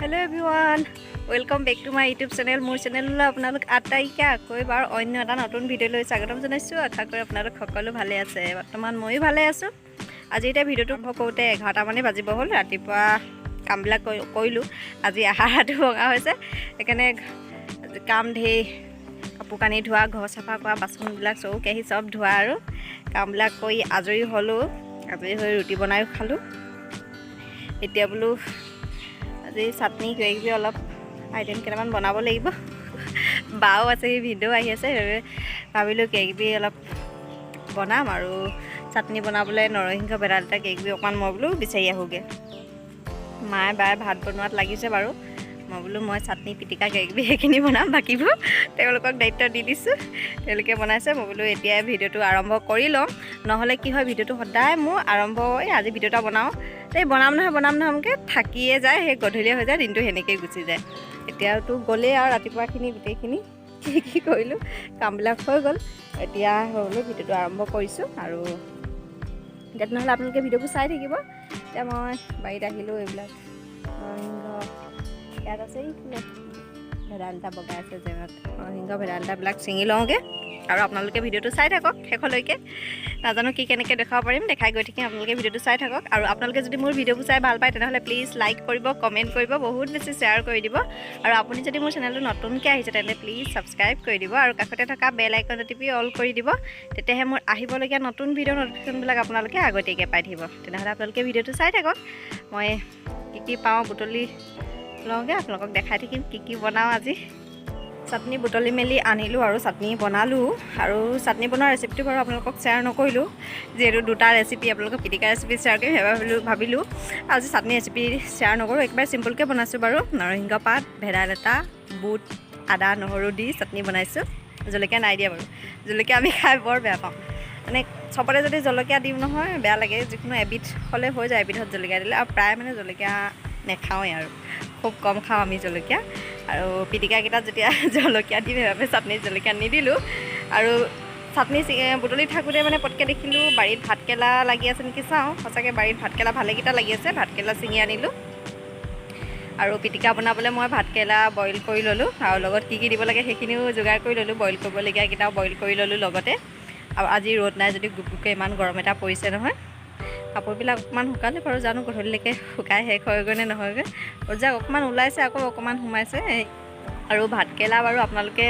Hello everyone, welcome back to my YouTube channel. More channel আপোনালোক আটাইকে আকৌ এবাৰ অন্য এটা নতুন ভিডিও লৈ স্বাগতম জনাইছো। আশা কৰি আপোনালোক সকলো ভালে আছে। বৰ্তমান মই ভালে আছো। আজি এটা ভিডিওটো কৰোতে 11টা মানে বাজিব হ'ল। ৰাতিপুৱা কামবিলাক কৰিলো। আজি আহাৰটো ভঙা হৈছে। এখানে কাম ধেই কাপোৰ কানি ধোৱা, ঘৰ চাফা কৰা, বাচনবিলাক চৌ কেহি সব ধোৱা আৰু কামবিলাক কৰি আজৰি হলো। আজৰি হৈ ৰুটি বনাই খালো। এতিয়া বলো আজি চাটনি কিবি অলপ আইটেম কেটামান বনাব লাগিব। বাও আছে ভিডিও আহি আছে ভাবিলো কিবি অলপ বনাম আৰু চাটনি বনাবলৈ নৰসিংহ ভেদাইলতা কিবি অকমান মই বলো বিচাৰি আহুগে। মায়ে বাই ভাত বনোৱাত লাগিছে বাৰু। মই বলো মই চাটনি পিটিকা কিবি হেখিনি বনাম, বাকিবোৰ তেওঁলোকক দায়িত্ব দি দিছো। তেওঁলোকে বনাইছে। মই বলো এতিয়া ভিডিওটো আৰম্ভ কৰি লম। নহলে কি হয় ভিডিওটো সদায় মোৰ আৰম্ভ হয় আজি ভিডিওটা বনাও এই বনাম নহমকে থাকিয়ে যায়, সেই গধূলিয়া হৈ যায়, দিনটো হেনেকৈ গুচি যায়। এতিয়াতো গ'লেই আৰু ৰাতিপুৱাখিনি গোটেইখিনি কি কৰিলোঁ কামবিলাক হৈ গ'ল। এতিয়া হ'লো ভিডিওটো আৰম্ভ কৰিছোঁ আৰু এতিয়া নহ'লে আপোনালোকে ভিডিওবোৰ চাই থাকিব। এতিয়া মই বাৰীত আহিলোঁ। এইবিলাক নৰসিংহ ইয়াত আছে, এইফালে ভেদাইলতা বগাই আছে জেগাত। নৰসিংহ ভেদাইলতাবিলাক ছিঙি লওঁগৈ আৰু আপোনালোকে ভিডিওটো চাই থাকক শেষলৈকে। নাজানো কি কেনেকৈ দেখাব পাৰিম, দেখাই গৈ থাকিম। আপোনালোকে ভিডিওটো চাই থাকক আৰু আপোনালোকে যদি মোৰ ভিডিওবোৰ চাই ভাল পায় তেনেহ'লে প্লিজ লাইক কৰিব, কমেণ্ট কৰিব, বহুত বেছি শ্বেয়াৰ কৰি দিব। আৰু আপুনি যদি মোৰ চেনেলটো নতুনকৈ আহিছে তেন্তে প্লিজ ছাবস্ক্ৰাইব কৰি দিব আৰু কাষতে থকা বেল আইকনটো টিপি অল কৰি দিব। তেতিয়াহে মোৰ আহিবলগীয়া নতুন ভিডিঅ' নটিফিকেশ্যনবিলাক আপোনালোকে আগতীয়াকৈ পাই থাকিব। তেনেহ'লে আপোনালোকে ভিডিওটো চাই থাকক। মই কি পাওঁ বুটলি লওঁগৈ, আপোনালোকক দেখাই থাকিম কি বনাওঁ আজি। চাটনি বুটলি মেলি আনিলোঁ আৰু চাটনি বনালোঁ। আৰু চাটনি বনোৱা ৰেচিপিটো বাৰু আপোনালোকক শ্বেয়াৰ নকৰিলোঁ, যিহেতু দুটা ৰেচিপি আপোনালোকক পিটিকা ৰেচিপি শ্বেয়াৰ কৰিম। সেইবাবে ভাবিলোঁ আজি চাটনি ৰেচিপি শ্বেয়াৰ নকৰোঁ, একেবাৰে চিম্পুলকৈ বনাইছোঁ বাৰু। নৰসিংহ পাত, ভেদাইলতা, বুট, আদা, নহৰু দি চাটনি বনাইছোঁ। জলকীয়া নাই দিয়া বাৰু। জলকীয়া আমি খাই বৰ বেয়া পাওঁ। মানে চবতে যদি জলকীয়া দিওঁ নহয় বেয়া লাগে। যিকোনো এবিধ হ'লে হৈ যায়, এবিধত জলকীয়া দিলে। আৰু প্ৰায় মানে জলকীয়া নেখাওঁৱেই আৰু খুব কম খাওঁ আমি জলকীয়া। আৰু পিটিকাকেইটাত যেতিয়া জলকীয়া দি সেইবাবে চাটনিত জলকীয়া নিদিলোঁ। আৰু চাটনি বুটলি থাকোঁতে মানে পটকৈ দেখিলোঁ বাৰীত ভাতকেৰেলা লাগি আছে নেকি চাওঁ। সঁচাকৈ বাৰীত ভাতকেৰেলা ভালেকেইটা লাগি আছে। ভাতকেৰেলা ছিঙি আনিলোঁ আৰু পিটিকা বনাবলৈ মই ভাতকেৰেলা বইল কৰি ল'লোঁ আৰু লগত কি দিব লাগে সেইখিনিও যোগাৰ কৰি ল'লোঁ। বইল কৰিবলগীয়াকেইটাও বইল কৰি ল'লোঁ লগতে। আৰু আজি ৰ'দ নাই যদি গুপগুপকৈ ইমান গৰম এটা পৰিছে নহয়। কাপোৰবিলাক অকণমান শুকালে বাৰু, জানো গধূলিলৈকে শুকাই শেষ হয়গৈ নে নহয়গৈ। ৰ'দজাক অকণমান ওলাইছে আকৌ অকণমান সোমাইছে। আৰু ভাতকেৰেলা বাৰু আপোনালোকে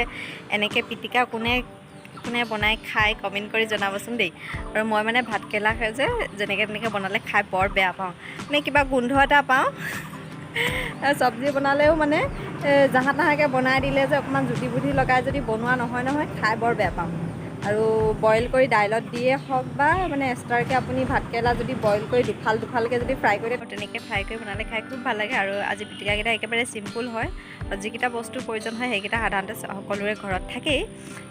এনেকৈ পিটিকা কোনে বনাই খাই কমেণ্ট কৰি জনাবচোন দেই। আৰু মই মানে ভাতকেৰেলা যে যেনেকৈ তেনেকৈ বনালে খাই বৰ বেয়া পাওঁ। মানে কিবা গোন্ধ এটা পাওঁ। চব্জি বনালেও মানে জাহা তাহাকৈ বনাই দিলে যে অকণমান জুতি বুদ্ধি লগাই যদি বনোৱা নহয় খাই বৰ বেয়া পাওঁ। আৰু বইল কৰি দাইলত দিয়ে হওক বা মানে এক্সট্ৰাকৈ আপুনি ভাতকেৰেলা যদি বইল কৰি দুফালকৈ যদি ফ্ৰাই কৰি দিয়ে তেনেকৈ ফ্ৰাই কৰি বনালে খাই খুব ভাল লাগে। আৰু আজি পিটিকাকেইটা একেবাৰে চিম্পুল হয়। যিকেইটা বস্তুৰ প্ৰয়োজন হয় সেইকেইটা সাধাৰণতে সকলোৰে ঘৰত থাকেই।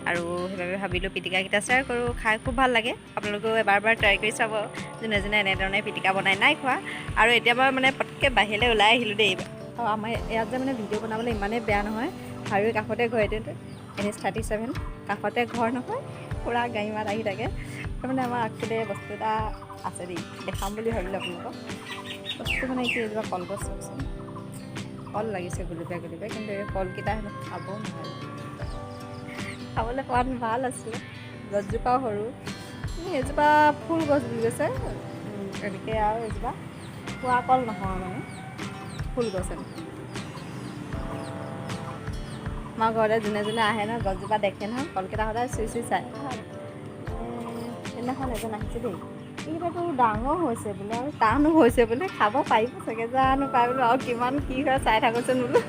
আৰু সেইবাবে ভাবিলোঁ পিটিকাকেইটা শ্বেয়াৰ কৰোঁ, খাই খুব ভাল লাগে। আপোনালোকেও এবাৰ ট্ৰাই কৰি চাব, যোনে এনেধৰণে পিটিকা বনাই নাই খোৱা। আৰু এতিয়া মই মানে পটকৈ বাহিৰলৈ ওলাই আহিলোঁ দেই। আৰু আমাৰ ইয়াত যে মানে ভিডিঅ' বনাবলৈ ইমানেই বেয়া নহয়। হাইৱে কাষতে ঘৰ, এইটো NH37 কাষতে ঘৰ নহয়, পূৰা গাড়ী মাত আহি থাকে। মানে আমাৰ আগফালে বস্তু এটা আছে দেই, দেখাম বুলি ভাবিলোঁ আপোনালোকক। বস্তু মানে কি এজোপা কলগছ চাওকচোন, কল লাগিছে গুলপীয়া, কিন্তু এই কলকেইটা হেনো খাব নোৱাৰে। খাবলৈ পোৱাত ভাল আছিলে, গছজোপাও সৰু। এজোপা ফুল গছ বুলি কৈছে এনেকৈ। আৰু এজোপা পোৱা কল নহয় মানে ফুল গছ এনেকৈ। আমাৰ ঘৰতে যোনে আহে নহয় গছজোপা দেখে নহয়, কলকেইটা সদায় চুই চায়। সেইদিনাখন এজন আহিছে দেই, এইকেইটাতো ডাঙৰ হৈছে বোলে আৰু টানো হৈছে বোলে, খাব পাৰিব চাগে, জানো পাই বোলো। আৰু কিমান কি হয় চাই থাকোঁচোন বোলো।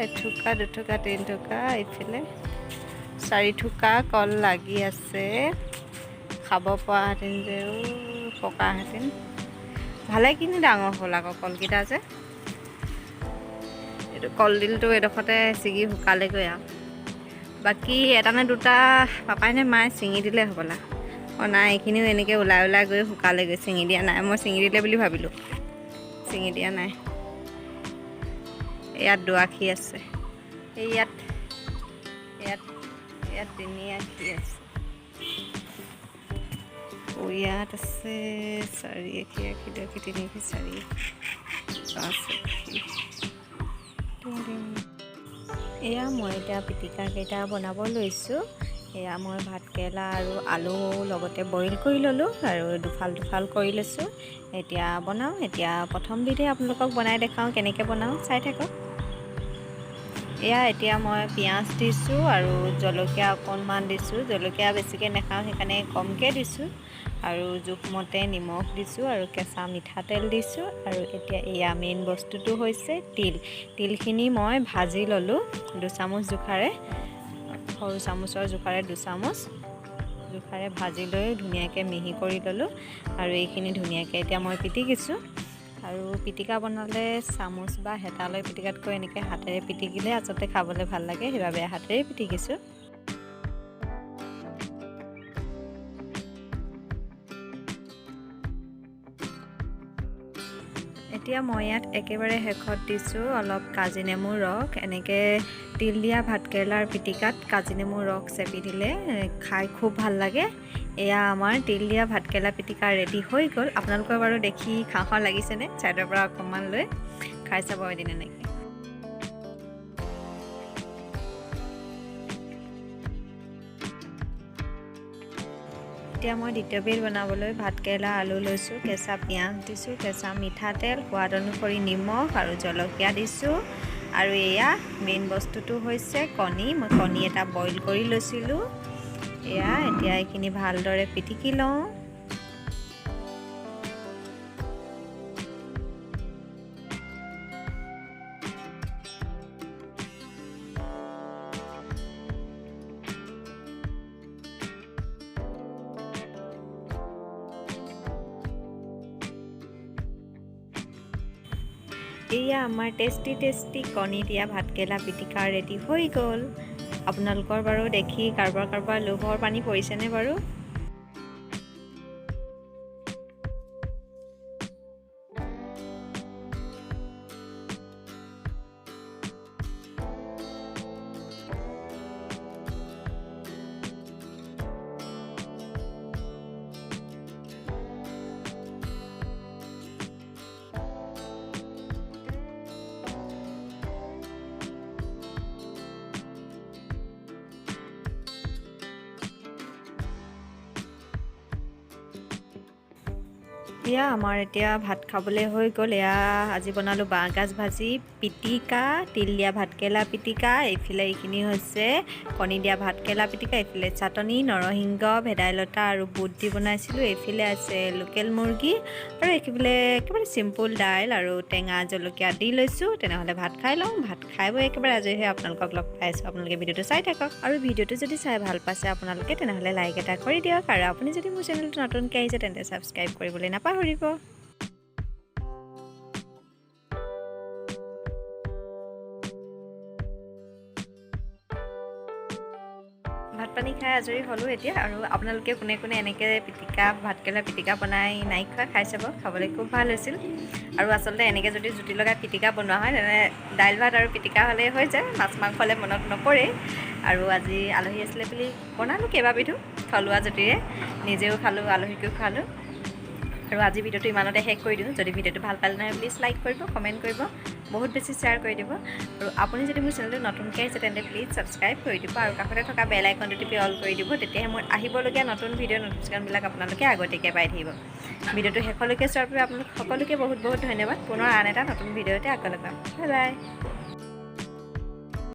এথোকা দুথোকা তিনিথোকা, এইফালে 4 থোকা কল লাগি আছে। খাব পৰাহেঁতেন যে পকাহেঁতেন ভালেখিনি ডাঙৰ হ'ল আকৌ কলকেইটা যে। এইটো কলডিলটো এডোখৰতে ছিগি শুকালেগৈ আৰু। বাকী এটা নে দুটা পাপাই নে মায়ে ছিঙি দিলে হ'বলা। নাই এইখিনিও এনেকৈ ওলাই গৈ শুকালেগৈ, ছিঙি দিয়া নাই। মই ছিঙি দিলে বুলি ভাবিলোঁ, ছিঙি দিয়া নাই। ইয়াত দুআশী আছে, ইয়াত 3 আশী আছে, ইয়াত আছে 4 আশী, 2 আশী, 3 আশী, 4 5 আশী, এয়া মই এতিয়া পিটিকাকেইটা বনাব লৈছোঁ। এয়া মই ভাতকেৰেলা আৰু আলু লগতে বইল কৰি ল'লোঁ আৰু দুফাল কৰি লৈছোঁ। এতিয়া বনাওঁ। এতিয়া প্ৰথম বিধে আপোনালোকক বনাই দেখাওঁ কেনেকৈ বনাওঁ, চাই থাকক। এয়া এতিয়া মই পিঁয়াজ দিছোঁ আৰু জলকীয়া অকণমান দিছোঁ। জলকীয়া বেছিকৈ নাখাওঁ সেইকাৰণে কমকৈ দিছোঁ আৰু জোখমতে নিমখ দিছোঁ আৰু কেঁচা মিঠাতেল দিছোঁ। আৰু এতিয়া এয়া মেইন বস্তুটো হৈছে তিলখিনি মই ভাজি ল'লোঁ 2 চামুচ জোখাৰে, সৰু চামুচৰ জোখাৰে 2 চামুচ জোখাৰে ভাজি লৈ ধুনীয়াকৈ মিহি কৰি ল'লোঁ আৰু এইখিনি ধুনীয়াকৈ এতিয়া মই পিটিকিছোঁ। আৰু পিটিকা বনালে চামুচ বা হেতা লৈ পিটিকাতকৈ এনেকৈ হাতেৰে পিটিকিলে আচলতে খাবলৈ ভাল লাগে, সেইবাবে হাতেৰে পিটিকিছোঁ। এতিয়া মই ইয়াত একেবাৰে শেষত দিছোঁ অলপ কাজি নেমুৰ ৰস। এনেকৈ তিল দিয়া ভাতকেৰেলাৰ পিটিকাত কাজি নেমুৰ ৰস চেপি দিলে খাই খুব ভাল লাগে। এয়া আমাৰ তিল দিয়া ভাতকেৰেলা পিটিকা ৰেডি হৈ গ'ল। আপোনালোকৰ বাৰু দেখি খাওঁ খাওঁ লাগিছেনে? ছাইডৰ পৰা অকণমান লৈ খাই চাব এদিন এনেকৈ। এতিয়া মই দ্বিতীয় বিধ বনাবলৈ ভাতকেৰেলা আলু লৈছোঁ, কেঁচা পিঁয়াজ দিছোঁ, কেঁচা মিঠাতেল, সোৱাদ অনুসৰি নিমখ আৰু জলকীয়া দিছোঁ। আৰু এয়া মেইন বস্তুটো হৈছে কণী। মই কণী এটা বইল কৰি লৈছিলোঁ। এতিয়া এইখিনি ভালদৰে পিটিকি লওঁ। এয়া আমাৰ টেষ্টি কণী দিয়া ভাতকেৰেলা পিটিকা ৰেডি হৈ গ'ল। আপোনালোকৰ বাৰু দেখি কাৰোবাৰ লোভৰ পানী পৰিছেনে বাৰু? এয়া আমাৰ এতিয়া ভাত খাবলৈ হৈ গ'ল। এয়া আজি বনালোঁ বাঁহগাজ ভাজি, পিটিকা, তিল দিয়া ভাতকেৰেলা পিটিকা, এইফালে এইখিনি হৈছে কণী দিয়া ভাতকেৰেলা পিটিকা, এইফালে চাটনি, নৰসিংহ, ভেদাইলতা আৰু বুট দি বনাইছিলোঁ, এইফালে আছে লোকেল মুৰ্গী আৰু এইফালে একেবাৰে চিম্পুল দাইল আৰু টেঙা জলকীয়া দি লৈছোঁ। তেনেহ'লে ভাত খাই লওঁ। ভাত খাই বৈ একেবাৰে আজৰি হৈ আপোনালোকক লগ পাইছোঁ। আপোনালোকে ভিডিঅ'টো চাই থাকক আৰু ভিডিঅ'টো যদি চাই ভাল পাইছে আপোনালোকে তেনেহ'লে লাইক এটা কৰি দিয়ক আৰু আপুনি যদি মোৰ চেনেলটো নতুনকৈ আহিছে তেন্তে ছাবস্ক্ৰাইব কৰিবলৈ নাপাহৰিব। ভাত পানী খাই আজৰি হ'লোঁ এতিয়া। আৰু আপোনালোকে কোনে এনেকৈ ভাতকেৰেলা পিটিকা বনাই নাই খোৱা, খাই চাব, খাবলৈ খুব ভাল হৈছিল। আৰু আচলতে এনেকৈ যদি জুতি লগাই পিটিকা বনোৱা হয় তেনে দাইল ভাত আৰু পিটিকা হ'লে হৈ যায়, মাছ মাংস হ'লে মনত নপৰে। আৰু আজি আলহী আছিলে বুলি বনালোঁ কেইবাবিধো থলুৱা জুতিৰে, নিজেও খালোঁ, আলহীকো খোৱালোঁ। আৰু আজি ভিডিঅ'টো ইমানতে শেষ কৰি দিওঁ। যদি ভিডিঅ'টো ভাল পালে নহয় প্লিজ লাইক কৰিব, কমেণ্ট কৰিব, বহুত বেছি শ্বেয়াৰ কৰি দিব। আৰু আপুনি যদি মোৰ চেনেলটো নতুনকৈ আহিছে তেন্তে প্লিজ ছাবস্ক্ৰাইব কৰি দিব আৰু কাষতে থকা বেল আইকনটো টিপি অল কৰি দিব। তেতিয়াহে মোৰ আহিবলগীয়া নতুন ভিডিঅ' নটিফিকেশ্যনবিলাক আপোনালোকে আগতীয়াকৈ পাই থাকিব। ভিডিঅ'টো শেষলৈকে চোৱাৰ বাবে আপোনালোক সকলোকে বহুত ধন্যবাদ। পুনৰ আন এটা নতুন ভিডিঅ'তে আকৌ লগ পাম। Bye bye.